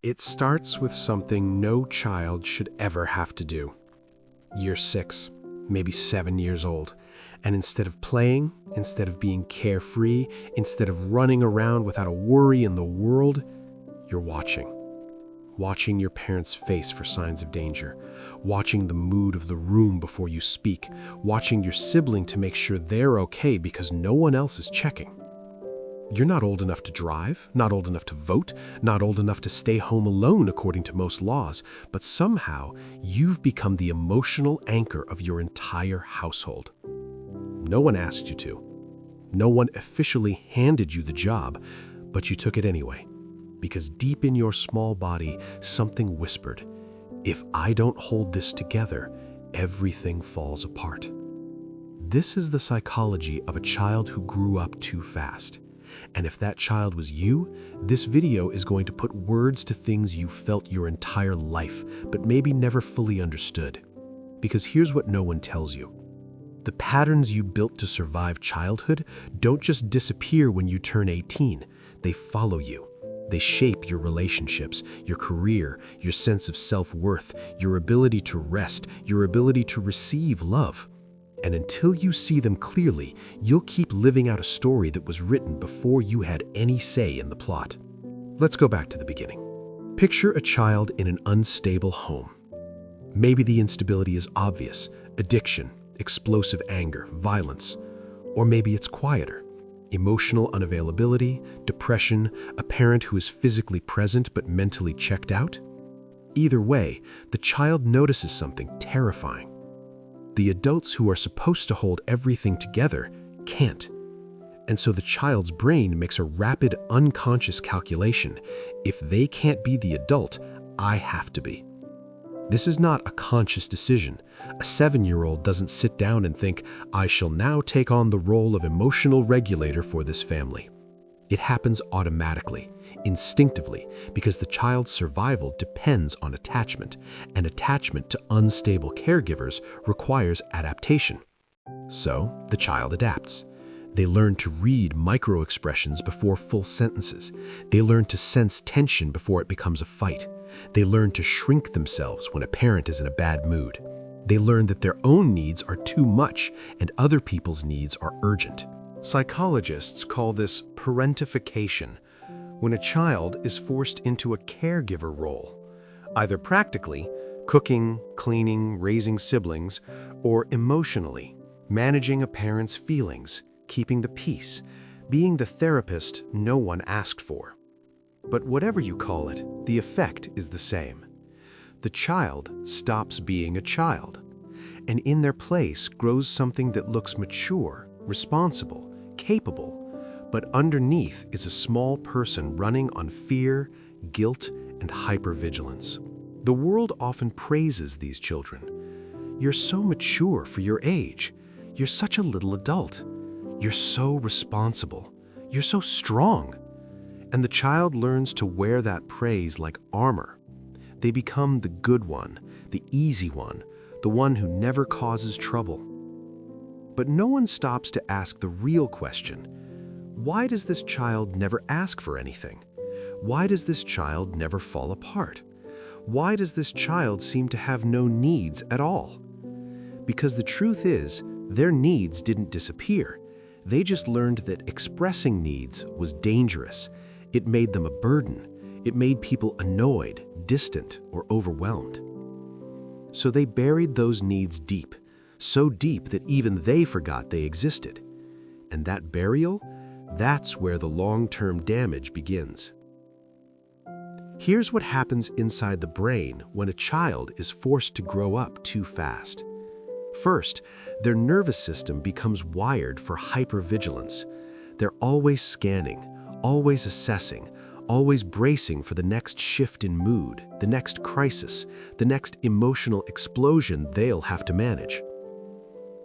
It starts with something no child should ever have to do. Year 6, maybe 7 years old, and instead of playing, instead of being carefree, instead of running around without a worry in the world, you're watching. Watching your parents' face for signs of danger, watching the mood of the room before you speak, watching your sibling to make sure they're okay because no one else is checking. You're not old enough to drive, not old enough to vote, not old enough to stay home alone according to most laws, but somehow you've become the emotional anchor of your entire household. No one asked you to. No one officially handed you the job, but you took it anyway. Because deep in your small body, something whispered, if I don't hold this together, everything falls apart. This is the psychology of a child who grew up too fast. And if that child was you, this video is going to put words to things you felt your entire life, but maybe never fully understood. Because here's what no one tells you. The patterns you built to survive childhood don't just disappear when you turn 18. They follow you. They shape your relationships, your career, your sense of self-worth, your ability to rest, your ability to receive love. And until you see them clearly, you'll keep living out a story that was written before you had any say in the plot. Let's go back to the beginning. Picture a child in an unstable home. Maybe the instability is obvious: addiction, explosive anger, violence. Or maybe it's quieter: emotional unavailability, depression, a parent who is physically present but mentally checked out. Either way, the child notices something terrifying. The adults who are supposed to hold everything together can't. And so the child's brain makes a rapid, unconscious calculation. If they can't be the adult, I have to be. This is not a conscious decision. A 7-year-old doesn't sit down and think, I shall now take on the role of emotional regulator for this family. It happens automatically, instinctively, because the child's survival depends on attachment, and attachment to unstable caregivers requires adaptation. So, the child adapts. They learn to read micro-expressions before full sentences. They learn to sense tension before it becomes a fight. They learn to shrink themselves when a parent is in a bad mood. They learn that their own needs are too much and other people's needs are urgent. Psychologists call this parentification, when a child is forced into a caregiver role, either practically, cooking, cleaning, raising siblings, or emotionally, managing a parent's feelings, keeping the peace, being the therapist no one asked for. But whatever you call it, the effect is the same. The child stops being a child, and in their place grows something that looks mature, responsible, capable, but underneath is a small person running on fear, guilt, and hypervigilance. The world often praises these children. You're so mature for your age. You're such a little adult. You're so responsible. You're so strong. And the child learns to wear that praise like armor. They become the good one, the easy one, the one who never causes trouble. But no one stops to ask the real question. Why does this child never ask for anything? Why does this child never fall apart? Why does this child seem to have no needs at all? Because the truth is, their needs didn't disappear. They just learned that expressing needs was dangerous. It made them a burden. It made people annoyed, distant, or overwhelmed. So they buried those needs deep, so deep that even they forgot they existed. And that burial, that's where the long-term damage begins. Here's what happens inside the brain when a child is forced to grow up too fast. First, their nervous system becomes wired for hypervigilance. They're always scanning, always assessing, always bracing for the next shift in mood, the next crisis, the next emotional explosion they'll have to manage.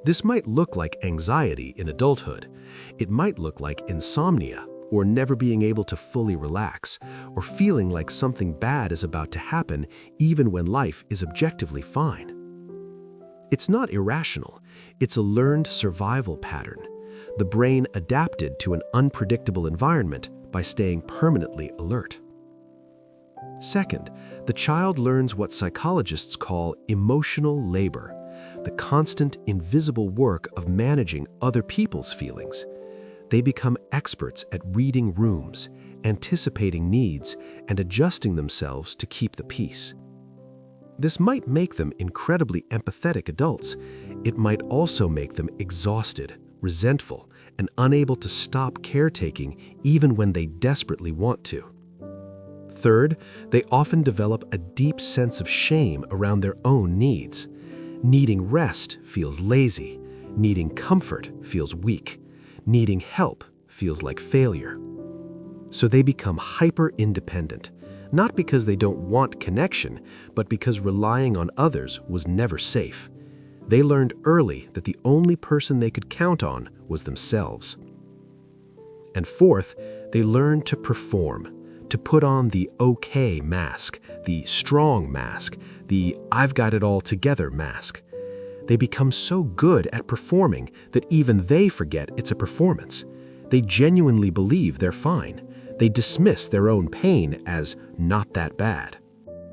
This might look like anxiety in adulthood. It might look like insomnia, or never being able to fully relax, or feeling like something bad is about to happen even when life is objectively fine. It's not irrational. It's a learned survival pattern. The brain adapted to an unpredictable environment by staying permanently alert. Second, the child learns what psychologists call emotional labor, the constant, invisible work of managing other people's feelings. They become experts at reading rooms, anticipating needs, and adjusting themselves to keep the peace. This might make them incredibly empathetic adults. It might also make them exhausted, resentful, and unable to stop caretaking even when they desperately want to. Third, they often develop a deep sense of shame around their own needs. Needing rest feels lazy. Needing comfort feels weak. Needing help feels like failure. So they become hyper-independent, not because they don't want connection, but because relying on others was never safe. They learned early that the only person they could count on was themselves. And fourth, they learn to perform, to put on the okay mask, the strong mask, the I've got it all together mask. They become so good at performing that even they forget it's a performance. They genuinely believe they're fine. They dismiss their own pain as not that bad.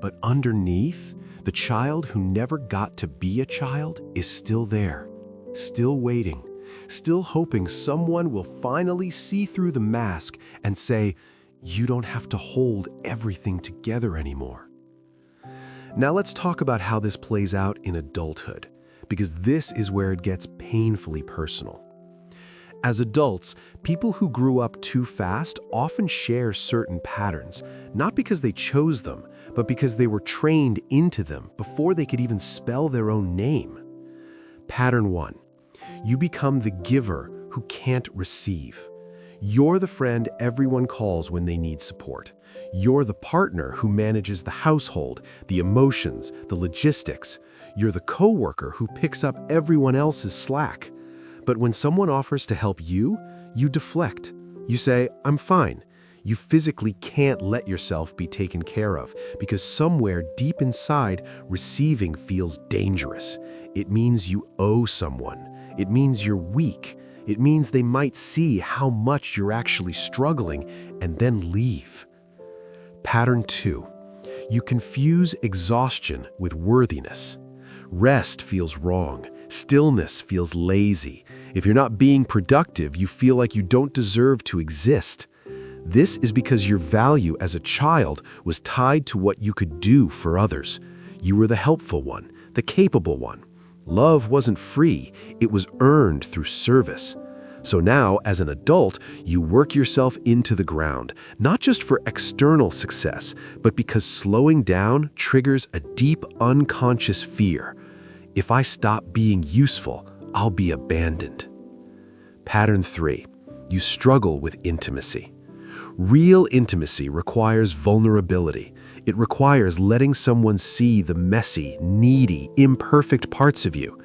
But underneath, the child who never got to be a child is still there, still waiting, still hoping someone will finally see through the mask and say, "You don't have to hold everything together anymore." Now let's talk about how this plays out in adulthood, because this is where it gets painfully personal. As adults, people who grew up too fast often share certain patterns, not because they chose them, but because they were trained into them before they could even spell their own name. Pattern 1. You become the giver who can't receive. You're the friend everyone calls when they need support. You're the partner who manages the household, the emotions, the logistics. You're the coworker who picks up everyone else's slack. But when someone offers to help you, you deflect. You say, "I'm fine." You physically can't let yourself be taken care of because somewhere deep inside, receiving feels dangerous. It means you owe someone. It means you're weak. It means they might see how much you're actually struggling and then leave. Pattern 2. You confuse exhaustion with worthiness. Rest feels wrong. Stillness feels lazy. If you're not being productive, you feel like you don't deserve to exist. This is because your value as a child was tied to what you could do for others. You were the helpful one, the capable one. Love wasn't free, it was earned through service. So now, as an adult, you work yourself into the ground, not just for external success, but because slowing down triggers a deep, unconscious fear. If I stop being useful, I'll be abandoned. Pattern 3. You struggle with intimacy. Real intimacy requires vulnerability. It requires letting someone see the messy, needy, imperfect parts of you.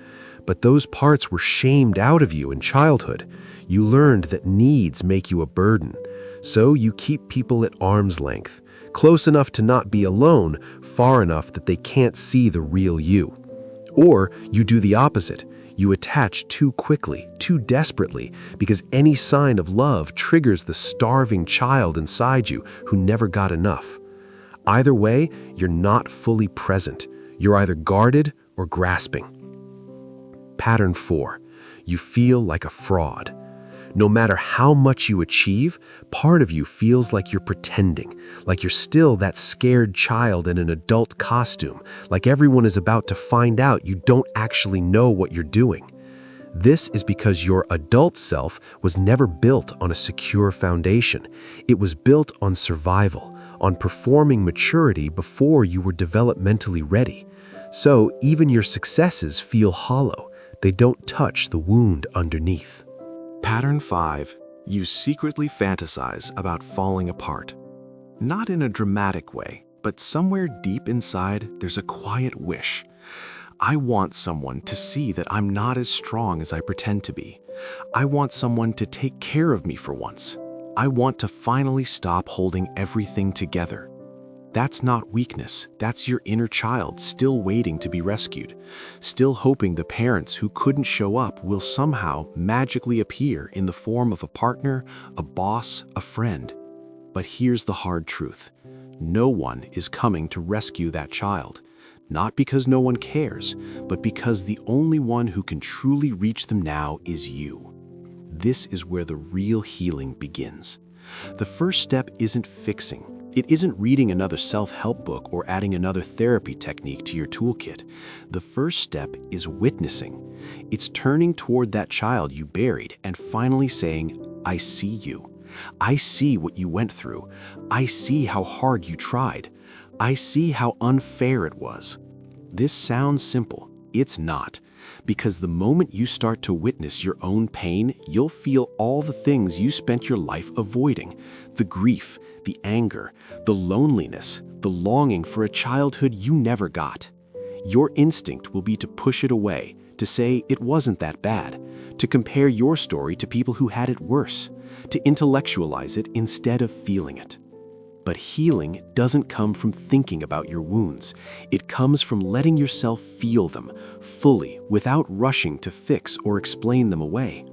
But those parts were shamed out of you in childhood. You learned that needs make you a burden. So you keep people at arm's length, close enough to not be alone, far enough that they can't see the real you. Or you do the opposite. You attach too quickly, too desperately, because any sign of love triggers the starving child inside you who never got enough. Either way, you're not fully present. You're either guarded or grasping. Pattern 4. You feel like a fraud. No matter how much you achieve, part of you feels like you're pretending, like you're still that scared child in an adult costume, like everyone is about to find out you don't actually know what you're doing. This is because your adult self was never built on a secure foundation. It was built on survival, on performing maturity before you were developmentally ready. So even your successes feel hollow. They don't touch the wound underneath. Pattern 5. You secretly fantasize about falling apart. Not in a dramatic way, but somewhere deep inside, there's a quiet wish. I want someone to see that I'm not as strong as I pretend to be. I want someone to take care of me for once. I want to finally stop holding everything together. That's not weakness. That's your inner child still waiting to be rescued, still hoping the parents who couldn't show up will somehow magically appear in the form of a partner, a boss, a friend. But here's the hard truth. No one is coming to rescue that child. Not because no one cares, but because the only one who can truly reach them now is you. This is where the real healing begins. The first step isn't fixing. It isn't reading another self-help book or adding another therapy technique to your toolkit. The first step is witnessing. It's turning toward that child you buried and finally saying, I see you. I see what you went through. I see how hard you tried. I see how unfair it was. This sounds simple. It's not. Because the moment you start to witness your own pain, you'll feel all the things you spent your life avoiding. The grief, the anger, the loneliness, the longing for a childhood you never got. Your instinct will be to push it away, to say it wasn't that bad, to compare your story to people who had it worse, to intellectualize it instead of feeling it. But healing doesn't come from thinking about your wounds. It comes from letting yourself feel them fully without rushing to fix or explain them away.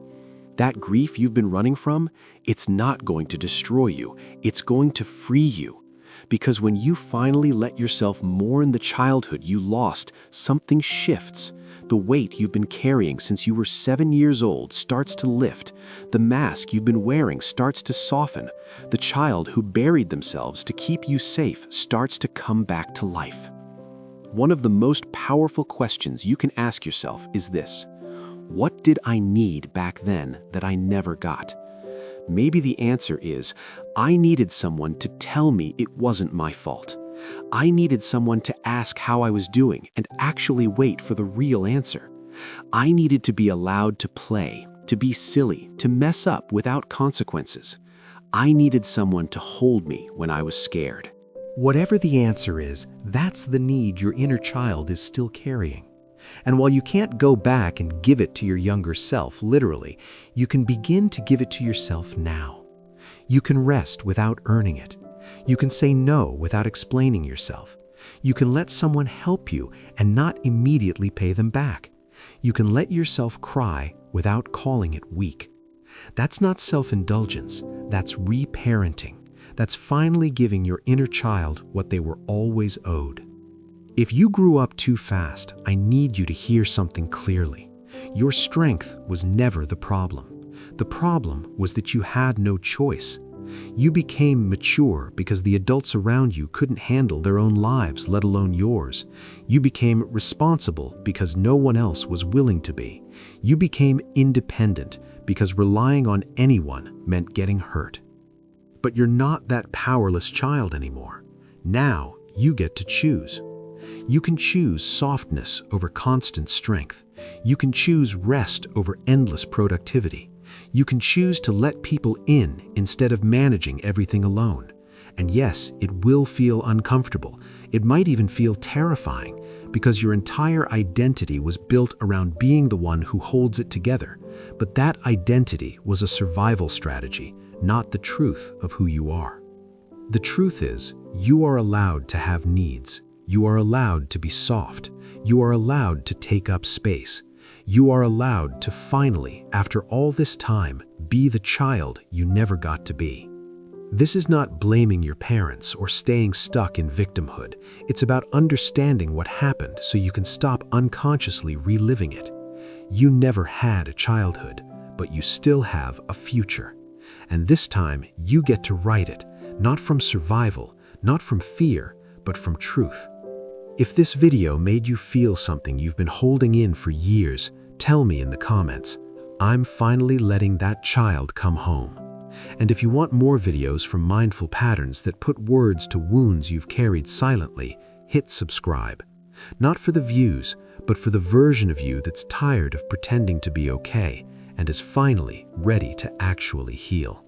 That grief you've been running from, it's not going to destroy you. It's going to free you. Because when you finally let yourself mourn the childhood you lost, something shifts. The weight you've been carrying since you were 7 years old starts to lift. The mask you've been wearing starts to soften. The child who buried themselves to keep you safe starts to come back to life. One of the most powerful questions you can ask yourself is this: what did I need back then that I never got? Maybe the answer is, I needed someone to tell me it wasn't my fault. I needed someone to ask how I was doing and actually wait for the real answer. I needed to be allowed to play, to be silly, to mess up without consequences. I needed someone to hold me when I was scared. Whatever the answer is, that's the need your inner child is still carrying. And while you can't go back and give it to your younger self, literally, you can begin to give it to yourself now. You can rest without earning it. You can say no without explaining yourself. You can let someone help you and not immediately pay them back. You can let yourself cry without calling it weak. That's not self-indulgence, that's reparenting. That's finally giving your inner child what they were always owed. If you grew up too fast, I need you to hear something clearly. Your strength was never the problem. The problem was that you had no choice. You became mature because the adults around you couldn't handle their own lives, let alone yours. You became responsible because no one else was willing to be. You became independent because relying on anyone meant getting hurt. But you're not that powerless child anymore. Now you get to choose. You can choose softness over constant strength. You can choose rest over endless productivity. You can choose to let people in instead of managing everything alone. And yes, it will feel uncomfortable. It might even feel terrifying because your entire identity was built around being the one who holds it together. But that identity was a survival strategy, not the truth of who you are. The truth is, you are allowed to have needs. You are allowed to be soft. You are allowed to take up space. You are allowed to finally, after all this time, be the child you never got to be. This is not blaming your parents or staying stuck in victimhood. It's about understanding what happened so you can stop unconsciously reliving it. You never had a childhood, but you still have a future. And this time, you get to write it, not from survival, not from fear, but from truth. If this video made you feel something you've been holding in for years, tell me in the comments. I'm finally letting that child come home. And if you want more videos from mindful patterns that put words to wounds you've carried silently, hit subscribe. Not for the views, but for the version of you that's tired of pretending to be okay and is finally ready to actually heal.